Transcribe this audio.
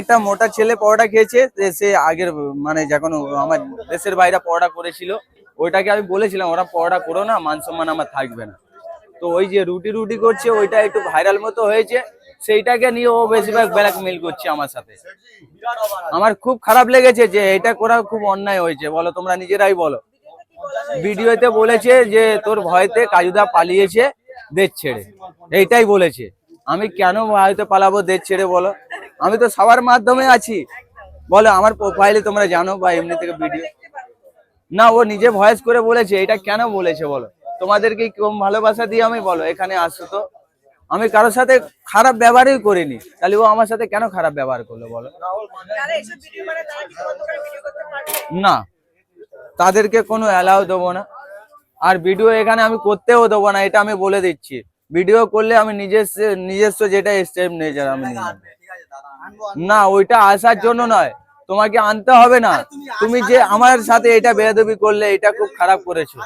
একটা মোটা ছেলে পরোটা খেয়েছে, সে আগের মানে যখন আমার দেশের বাইরে পরোটা করেছিল, ওইটাকে আমি বলেছিলাম ওরা পরোটা করো না, মান সম্মান আমার থাকবে না। তো ওই যে রুটি রুটি করছে ওইটা একটু ভাইরাল মতো হয়েছে, সেইটাকে নিয়ে ও বেশিরভাগ ব্ল্যাকমেইল করছে আমার সাথে। আমার খুব খারাপ লেগেছে যে এটা করা খুব অন্যায় হয়েছে, বলো তোমরা নিজেরাই বলো। ভিডিওতে বলেছে যে তোর ভয়তে কাজুদা পালিয়েছে দেশ ছেড়ে, এইটাই বলেছে। আমি কেন ভয়তে পালাবো দেশ ছেড়ে বলো? আমি তো সবার মাধ্যমে আছি, বলো আমার প্রোফাইলে তোমরা জানো বা এমনি থেকে ভিডিও। না, ও নিজে ভয়েস করে বলেছে, এটা কেন বলেছে বলো? তোমাদেরকে কম ভালোবাসা দিয়ে আমি বলো এখানে আসছো তো? আমি কারোর সাথে খারাপ ব্যবহারই করিনি, তাহলে ও আমার সাথে কেন খারাপ ব্যবহার করলো বলো? না, তাদেরকে কোনো অ্যালাউ দেবো না, আর ভিডিও এখানে আমি করতেও দেবো না, এটা আমি বলে দিচ্ছি। ভিডিও করলে আমি নিজস্ব যেটা স্টেপ নিয়ে যাই আমি নিয়ে নেবো। না, ওইটা আসার জন্য নয়, তোমাকে আনতে হবে না। তুমি যে আমার সাথে এটা বেয়াদবি করলে, এটা খুব খারাপ করেছো।